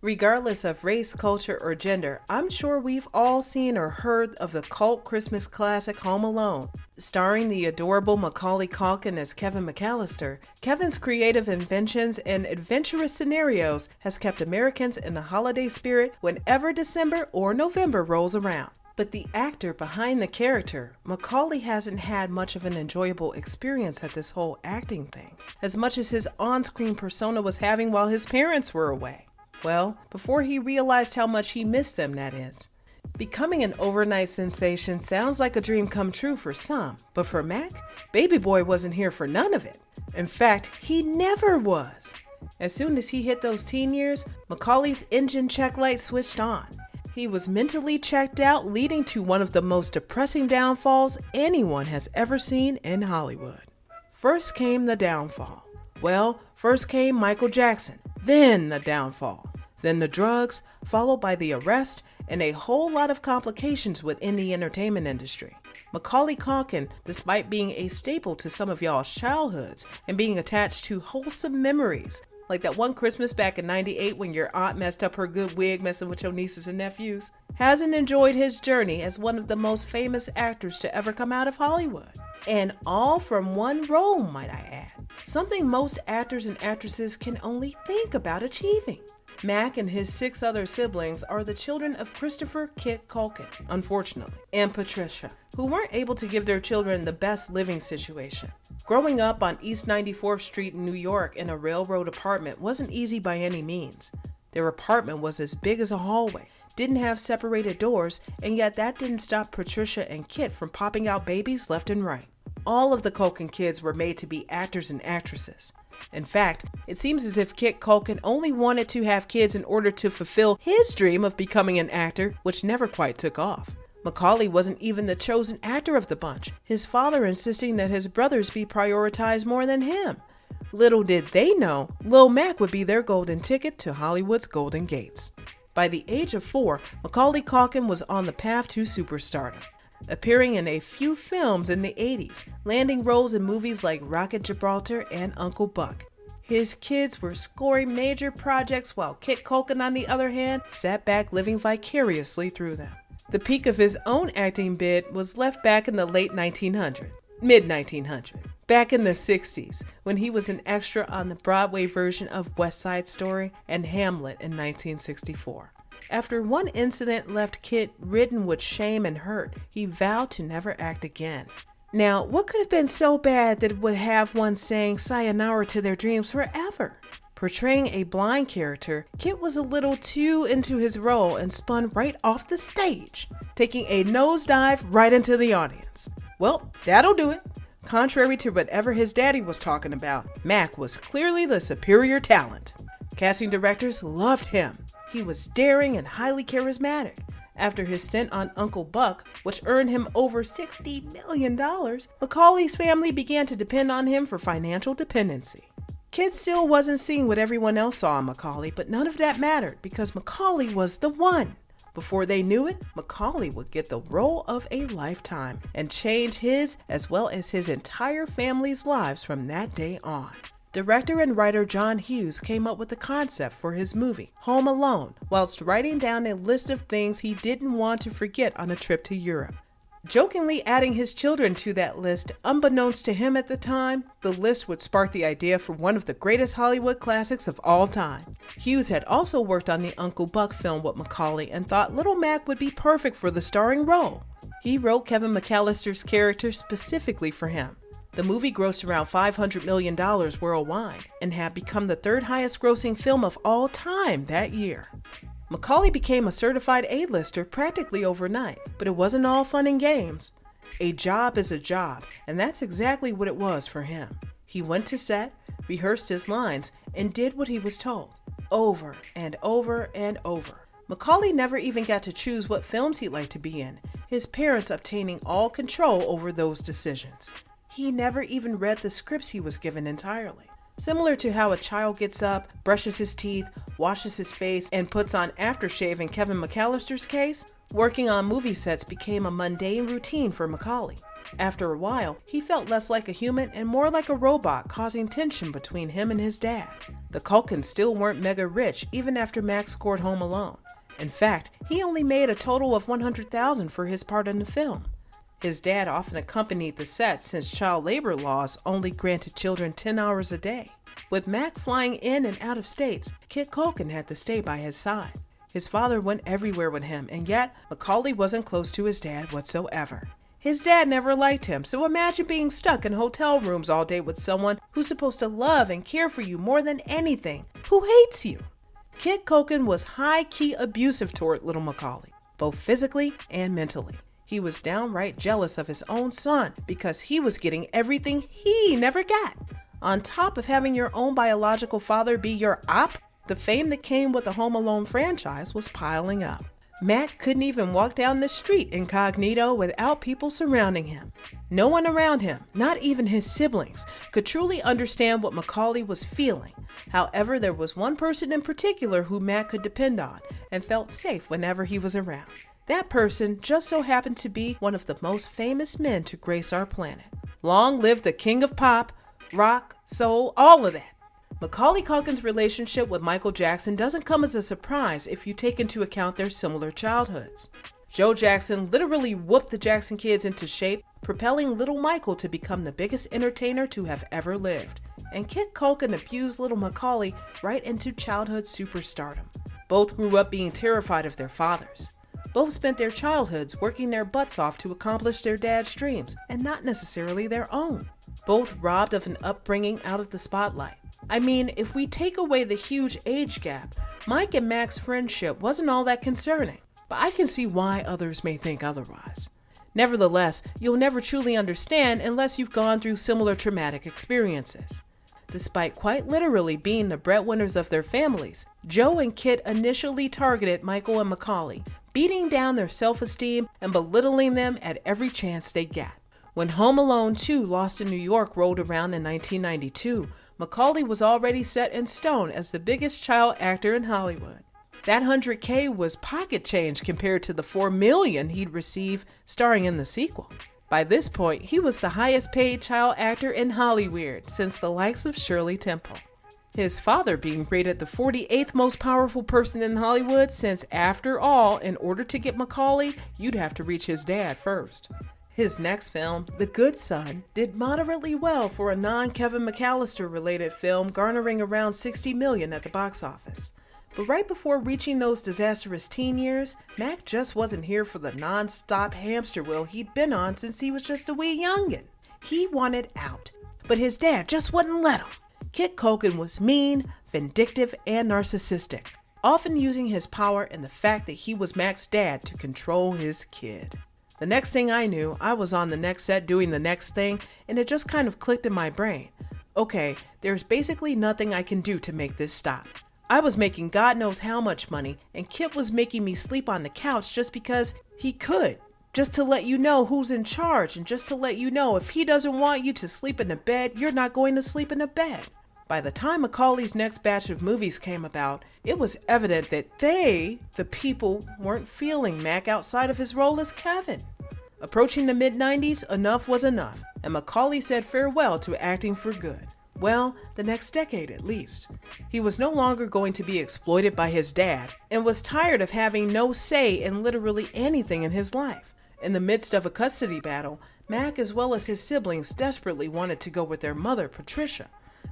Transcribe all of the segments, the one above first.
Regardless of race, culture, or gender, I'm sure we've all seen or heard of the cult Christmas classic Home Alone. Starring the adorable Macaulay Culkin as Kevin McCallister, Kevin's creative inventions and adventurous scenarios has kept Americans in the holiday spirit whenever December or November rolls around. But the actor behind the character, Macaulay, hasn't had much of an enjoyable experience at this whole acting thing, as much as his on-screen persona was having while his parents were away. Well, before he realized how much he missed them, that is. Becoming an overnight sensation sounds like a dream come true for some, but for Mac, Baby Boy wasn't here for none of it. In fact, he never was. As soon as he hit those teen years, Macaulay's engine check light switched on. He was mentally checked out, leading to one of the most depressing downfalls anyone has ever seen in Hollywood. First came the downfall. Well, first came Michael Jackson, then the downfall. Then the drugs, followed by the arrest, and a whole lot of complications within the entertainment industry. Macaulay Culkin, despite being a staple to some of y'all's childhoods and being attached to wholesome memories, like that one Christmas back in '98 when your aunt messed up her good wig messing with your nieces and nephews, hasn't enjoyed his journey as one of the most famous actors to ever come out of Hollywood. And all from one role, might I add. Something most actors and actresses can only think about achieving. Mac and his 6 other siblings are the children of Christopher Kit Culkin, unfortunately, and Patricia, who weren't able to give their children the best living situation. Growing up on East 94th Street in New York in a railroad apartment wasn't easy by any means. Their apartment was as big as a hallway, didn't have separated doors, and yet that didn't stop Patricia and Kit from popping out babies left and right. All of the Culkin kids were made to be actors and actresses. In fact, it seems as if Kit Culkin only wanted to have kids in order to fulfill his dream of becoming an actor, which never quite took off. Macaulay wasn't even the chosen actor of the bunch, his father insisting that his brothers be prioritized more than him. Little did they know, Lil Mac would be their golden ticket to Hollywood's golden gates. By the age of 4, Macaulay Culkin was on the path to superstardom, appearing in a few films in the 80s, landing roles in movies like Rocket Gibraltar and Uncle Buck. His kids were scoring major projects while Kit Culkin, on the other hand, sat back living vicariously through them. The peak of his own acting bid was left back in the late 1900s, mid-1900s, back in the 60s, when he was an extra on the Broadway version of West Side Story and Hamlet in 1964. After one incident left Kit ridden with shame and hurt, he vowed to never act again. Now, what could have been so bad that it would have one saying sayonara to their dreams forever? Portraying a blind character, Kit was a little too into his role and spun right off the stage, taking a nosedive right into the audience. Well, that'll do it. Contrary to whatever his daddy was talking about, Mac was clearly the superior talent. Casting directors loved him. He was daring and highly charismatic. After his stint on Uncle Buck, which earned him over $60 million, Macaulay's family began to depend on him for financial dependency. Kit still wasn't seeing what everyone else saw in Macaulay, but none of that mattered because Macaulay was the one. Before they knew it, Macaulay would get the role of a lifetime and change his as well as his entire family's lives from that day on. Director and writer John Hughes came up with the concept for his movie, Home Alone, whilst writing down a list of things he didn't want to forget on a trip to Europe. Jokingly adding his children to that list, unbeknownst to him at the time, the list would spark the idea for one of the greatest Hollywood classics of all time. Hughes had also worked on the Uncle Buck film with Macaulay and thought Little Mac would be perfect for the starring role. He wrote Kevin McCallister's character specifically for him. The movie grossed around $500 million worldwide and had become the 3rd highest grossing film of all time that year. Macaulay became a certified A-lister practically overnight, but it wasn't all fun and games. A job is a job, and that's exactly what it was for him. He went to set, rehearsed his lines, and did what he was told, over and over and over. Macaulay never even got to choose what films he'd like to be in, his parents obtaining all control over those decisions. He never even read the scripts he was given entirely. Similar to how a child gets up, brushes his teeth, washes his face, and puts on aftershave in Kevin McCallister's case, working on movie sets became a mundane routine for Macaulay. After a while, he felt less like a human and more like a robot, causing tension between him and his dad. The Culkins still weren't mega rich even after Mac scored Home Alone. In fact, he only made a total of $100,000 for his part in the film. His dad often accompanied the set since child labor laws only granted children 10 hours a day. With Mac flying in and out of states, Kit Culkin had to stay by his side. His father went everywhere with him, and yet Macaulay wasn't close to his dad whatsoever. His dad never liked him, so imagine being stuck in hotel rooms all day with someone who's supposed to love and care for you more than anything, who hates you. Kit Culkin was high-key abusive toward little Macaulay, both physically and mentally. He was downright jealous of his own son because he was getting everything he never got. On top of having your own biological father be your op, the fame that came with the Home Alone franchise was piling up. Mac couldn't even walk down the street incognito without people surrounding him. No one around him, not even his siblings, could truly understand what Macaulay was feeling. However, there was one person in particular who Mac could depend on and felt safe whenever he was around. That person just so happened to be one of the most famous men to grace our planet. Long live the king of pop, rock, soul, all of that. Macaulay Culkin's relationship with Michael Jackson doesn't come as a surprise if you take into account their similar childhoods. Joe Jackson literally whooped the Jackson kids into shape, propelling little Michael to become the biggest entertainer to have ever lived. And Kit Culkin abused little Macaulay right into childhood superstardom. Both grew up being terrified of their fathers. Both spent their childhoods working their butts off to accomplish their dad's dreams, and not necessarily their own. Both robbed of an upbringing out of the spotlight. I mean, if we take away the huge age gap, Mike and Mac's friendship wasn't all that concerning, but I can see why others may think otherwise. Nevertheless, you'll never truly understand unless you've gone through similar traumatic experiences. Despite quite literally being the breadwinners of their families, Joe and Kit initially targeted Michael and Macaulay, beating down their self-esteem and belittling them at every chance they got. When Home Alone 2 Lost in New York rolled around in 1992, Macaulay was already set in stone as the biggest child actor in Hollywood. That $100K was pocket change compared to the $4 million he'd receive starring in the sequel. By this point, he was the highest paid child actor in Hollywood since the likes of Shirley Temple. His father being rated the 48th most powerful person in Hollywood since, after all, in order to get Macaulay, you'd have to reach his dad first. His next film, The Good Son, did moderately well for a non-Kevin McCallister related film, garnering around $60 million at the box office. But right before reaching those disastrous teen years, Mac just wasn't here for the non-stop hamster wheel he'd been on since he was just a wee youngin'. He wanted out, but his dad just wouldn't let him. Kit Culkin was mean, vindictive, and narcissistic, often using his power and the fact that he was Mac's dad to control his kid. The next thing I knew, I was on the next set doing the next thing, and it just kind of clicked in my brain. Okay, there's basically nothing I can do to make this stop. I was making God knows how much money, and Kit was making me sleep on the couch just because he could. Just to let you know who's in charge, and just to let you know if he doesn't want you to sleep in a bed, you're not going to sleep in a bed. By the time Macaulay's next batch of movies came about, it was evident that they, the people, weren't feeling Mac outside of his role as Kevin. Approaching the mid-90s, enough was enough, and Macaulay said farewell to acting for good. Well, the next decade at least. He was no longer going to be exploited by his dad, and was tired of having no say in literally anything in his life. In the midst of a custody battle, Mac as well as his siblings desperately wanted to go with their mother, Patricia.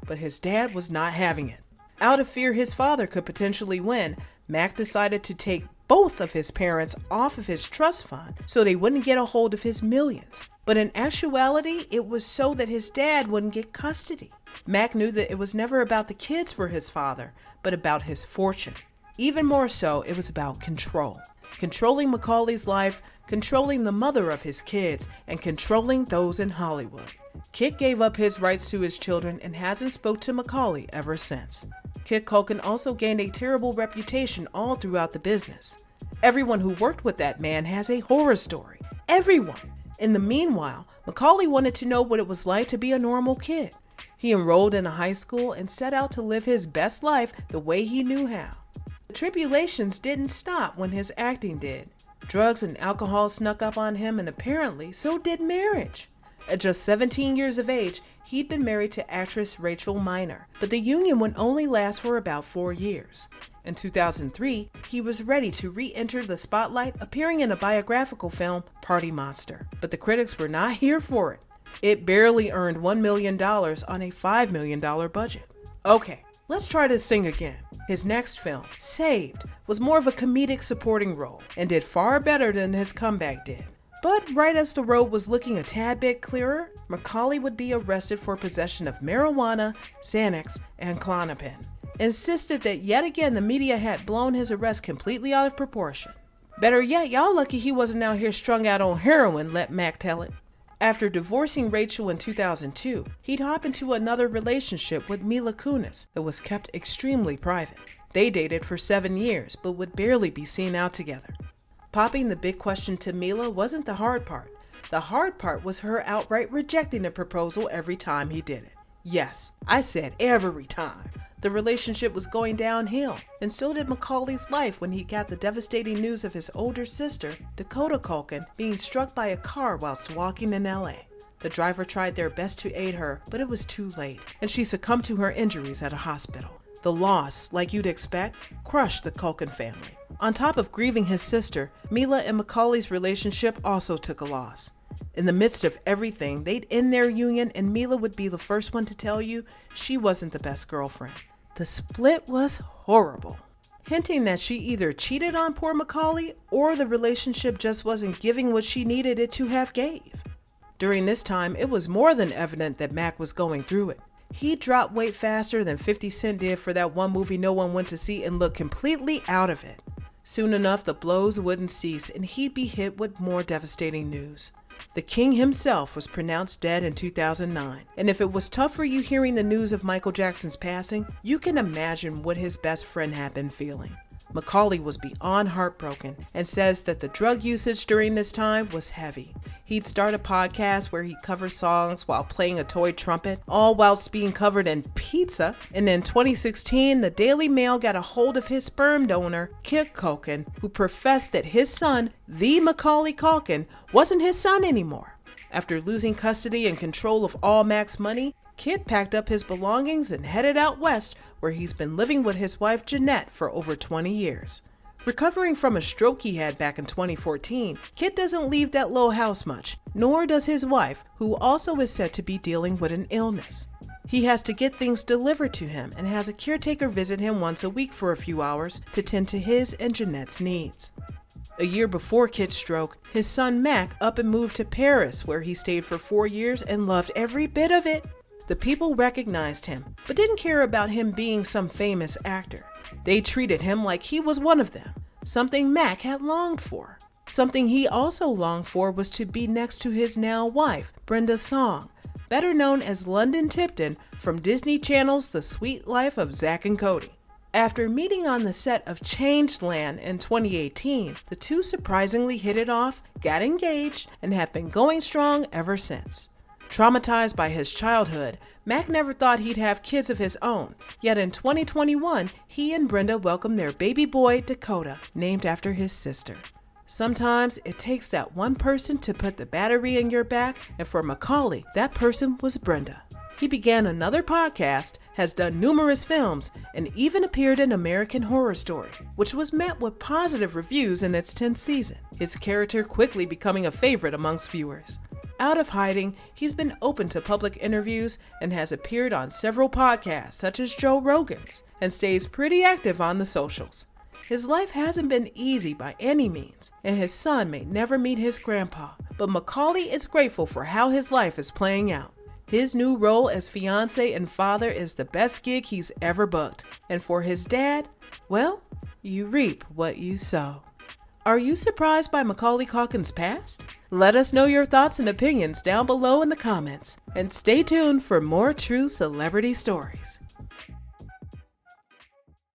But his dad was not having it. Out of fear his father could potentially win, Mac decided to take both of his parents off of his trust fund so they wouldn't get a hold of his millions. But in actuality, it was so that his dad wouldn't get custody. Mac knew that it was never about the kids for his father, but about his fortune. Even more so, it was about control. Controlling Macaulay's life, controlling the mother of his kids, and controlling those in Hollywood. Kit gave up his rights to his children and hasn't spoke to Macaulay ever since. Kit Culkin also gained a terrible reputation all throughout the business. Everyone who worked with that man has a horror story. Everyone! In the meanwhile, Macaulay wanted to know what it was like to be a normal kid. He enrolled in a high school and set out to live his best life the way he knew how. The tribulations didn't stop when his acting did. Drugs and alcohol snuck up on him, and apparently so did marriage. At just 17 years of age, he'd been married to actress Rachel Miner, but the union would only last for about 4 years. In 2003, he was ready to re-enter the spotlight, appearing in a biographical film, Party Monster. But the critics were not here for it. It barely earned $1 million on a $5 million budget. Okay, let's try this thing again. His next film, Saved, was more of a comedic supporting role and did far better than his comeback did. But right as the road was looking a tad bit clearer, Macaulay would be arrested for possession of marijuana, Xanax, and Klonopin. Insisted that yet again the media had blown his arrest completely out of proportion. Better yet, y'all lucky he wasn't out here strung out on heroin, let Mac tell it. After divorcing Rachel in 2002, he'd hop into another relationship with Mila Kunis that was kept extremely private. They dated for 7 years, but would barely be seen out together. Popping the big question to Mila wasn't the hard part. The hard part was her outright rejecting the proposal every time he did it. Yes, I said every time. The relationship was going downhill, and so did Macaulay's life when he got the devastating news of his older sister, Dakota Culkin, being struck by a car whilst walking in LA. The driver tried their best to aid her, but it was too late, and she succumbed to her injuries at a hospital. The loss, like you'd expect, crushed the Culkin family. On top of grieving his sister, Mila and Macaulay's relationship also took a loss. In the midst of everything, they'd end their union, and Mila would be the first one to tell you she wasn't the best girlfriend. The split was horrible, hinting that she either cheated on poor Macaulay or the relationship just wasn't giving what she needed it to have gave. During this time, it was more than evident that Mac was going through it. He dropped weight faster than 50 Cent did for that one movie no one went to see and looked completely out of it. Soon enough, the blows wouldn't cease, and he'd be hit with more devastating news. The king himself was pronounced dead in 2009, and if it was tough for you hearing the news of Michael Jackson's passing, you can imagine what his best friend had been feeling. Macaulay was beyond heartbroken and says that the drug usage during this time was heavy. He'd start a podcast where he'd cover songs while playing a toy trumpet, all whilst being covered in pizza. And in 2016, the Daily Mail got a hold of his sperm donor, Kit Culkin, who professed that his son, the Macaulay Culkin, wasn't his son anymore. After losing custody and control of all Mac's money, Kit packed up his belongings and headed out west, where he's been living with his wife Jeanette for over 20 years. Recovering from a stroke he had back in 2014, Kit doesn't leave that little house much, nor does his wife, who also is said to be dealing with an illness. He has to get things delivered to him and has a caretaker visit him once a week for a few hours to tend to his and Jeanette's needs. A year before Kit's stroke, his son Mac up and moved to Paris, where he stayed for 4 years and loved every bit of it. The people recognized him, but didn't care about him being some famous actor. They treated him like he was one of them, something Mac had longed for. Something he also longed for was to be next to his now wife, Brenda Song, better known as London Tipton from Disney Channel's The Sweet Life of Zack and Cody. After meeting on the set of Changeland in 2018, the two surprisingly hit it off, got engaged, and have been going strong ever since. Traumatized by his childhood, Mac never thought he'd have kids of his own, yet in 2021, he and Brenda welcomed their baby boy, Dakota, named after his sister. Sometimes it takes that one person to put the battery in your back, and for Macaulay, that person was Brenda. He began another podcast, has done numerous films, and even appeared in American Horror Story, which was met with positive reviews in its 10th season, his character quickly becoming a favorite amongst viewers. Out of hiding, he's been open to public interviews and has appeared on several podcasts such as Joe Rogan's, and stays pretty active on the socials. His life hasn't been easy by any means, and his son may never meet his grandpa, but Macaulay is grateful for how his life is playing out. His new role as fiance and father is the best gig he's ever booked, and for his dad, well, you reap what you sow. Are you surprised by Macaulay Culkin's past? Let us know your thoughts and opinions down below in the comments, and stay tuned for more true celebrity stories.